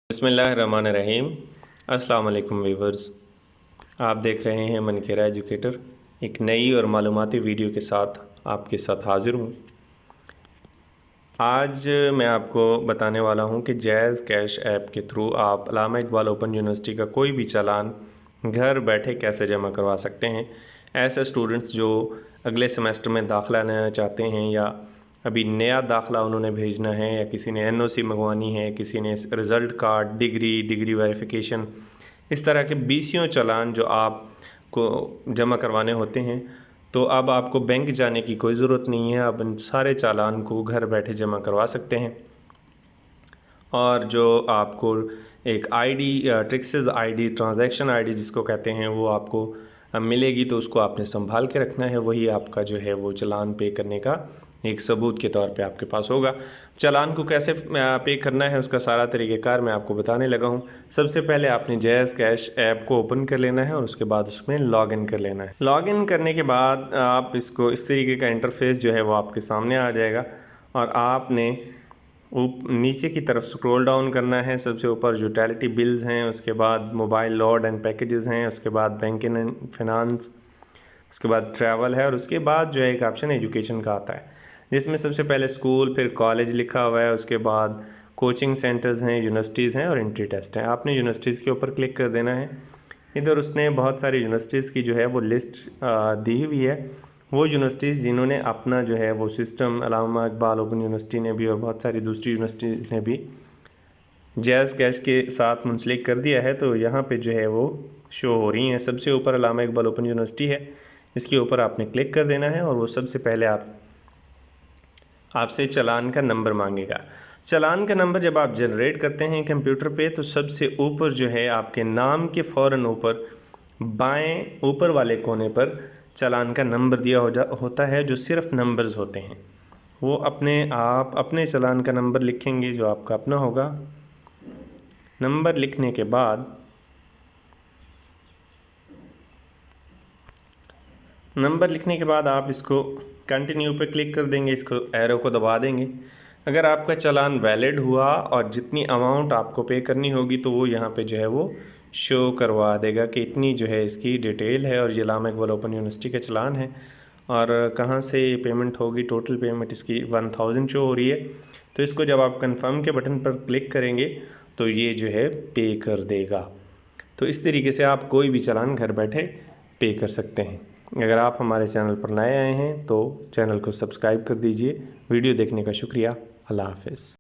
बिस्मिल्लाहिर्रहमानिर्रहीम। अस्सलाम वालेकुम व्यूवर्स, आप देख रहे हैं मनकेरा एजुकेटर। एक नई और मालूमाती वीडियो के साथ आपके साथ हाज़िर हूँ। आज मैं आपको बताने वाला हूँ कि जैज़ कैश ऐप के थ्रू आप अल्लामा इक़बाल ओपन यूनिवर्सिटी का कोई भी चालान घर बैठे कैसे जमा करवा सकते हैं। ऐसे स्टूडेंट्स जो अगले सेमेस्टर में दाखिला लेना चाहते हैं या अभी नया दाखिला उन्होंने भेजना है या किसी ने एनओसी मंगवानी है, किसी ने रिज़ल्ट कार्ड, डिग्री वेरिफिकेशन, इस तरह के बीसियों चालान जो आपको जमा करवाने होते हैं, तो अब आपको बैंक जाने की कोई ज़रूरत नहीं है। आप इन सारे चालान को घर बैठे जमा करवा सकते हैं। और जो आपको एक आईडी, ट्रिक्सेस आईडी, ट्रांजैक्शन आईडी जिसको कहते हैं, वो आपको मिलेगी, तो उसको आपने संभाल के रखना है। वही आपका जो है वो चालान पे करने का एक सबूत के तौर पे आपके पास होगा। चालान को कैसे पे करना है उसका सारा तरीक़ेकार मैं आपको बताने लगा हूँ। सबसे पहले आपने जैज़ कैश ऐप को ओपन कर लेना है और उसके बाद उसमें लॉगिन कर लेना है। लॉगिन करने के बाद आप इसको इस तरीके का इंटरफेस जो है वो आपके सामने आ जाएगा और आपने नीचे की तरफ स्क्रॉल डाउन करना है। सबसे ऊपर यूटिलिटी बिल्स हैं, उसके बाद मोबाइल लोड एंड पैकेजेस हैं, उसके बाद बैंकिंग एंड फिनांस, उसके बाद ट्रैवल है और उसके बाद जो है एक ऑप्शन एजुकेशन का आता है, जिसमें सबसे पहले स्कूल, फिर कॉलेज लिखा हुआ है, उसके बाद कोचिंग सेंटर्स हैं, यूनिवर्सिटीज़ हैं और एंट्री टेस्ट हैं। आपने यूनिवर्सिटीज़ के ऊपर क्लिक कर देना है। इधर उसने बहुत सारी यूनिवर्सिटीज़ की जो है वो लिस्ट दी हुई है। वो यूनिवर्सिटीज़ जिन्होंने अपना जो है वो सिस्टम अल्लामा इक़बाल ओपन यूनिवर्सिटी ने भी और बहुत सारी दूसरी यूनिवर्सिटीज़ ने भी जैज़ कैश के साथ मुंसलिक कर दिया है, तो यहाँ पे जो है वो शो हो रही हैं। सबसे ऊपर अल्लामा इक़बाल ओपन यूनिवर्सिटी है, इसके ऊपर आपने क्लिक कर देना है और वो सबसे पहले आपसे चालान का नंबर मांगेगा। चालान का नंबर जब आप जनरेट करते हैं कंप्यूटर पे, तो सबसे ऊपर जो है आपके नाम के फ़ौरन ऊपर बाएं ऊपर वाले कोने पर चालान का नंबर दिया होता है, जो सिर्फ नंबर्स होते हैं। वो आप अपने चालान का नंबर लिखेंगे जो आपका अपना होगा। नंबर लिखने के बाद आप इसको कंटिन्यू पे क्लिक कर देंगे, इसको एरो को दबा देंगे। अगर आपका चालान वैलिड हुआ और जितनी अमाउंट आपको पे करनी होगी, तो वो यहाँ पे जो है वो शो करवा देगा कि इतनी जो है इसकी डिटेल है और ये अल्लामा इक़बाल ओपन यूनिवर्सिटी का चालान है और कहाँ से ये पेमेंट होगी। टोटल पेमेंट इसकी 1000 शो हो रही है। तो इसको जब आप कंफर्म के बटन पर क्लिक करेंगे तो ये जो है पे कर देगा। तो इस तरीके से आप कोई भी चालान घर बैठे पे कर सकते हैं। अगर आप हमारे चैनल पर नए आए हैं तो चैनल को सब्सक्राइब कर दीजिए। वीडियो देखने का शुक्रिया। अल्लाह हाफ़िज़।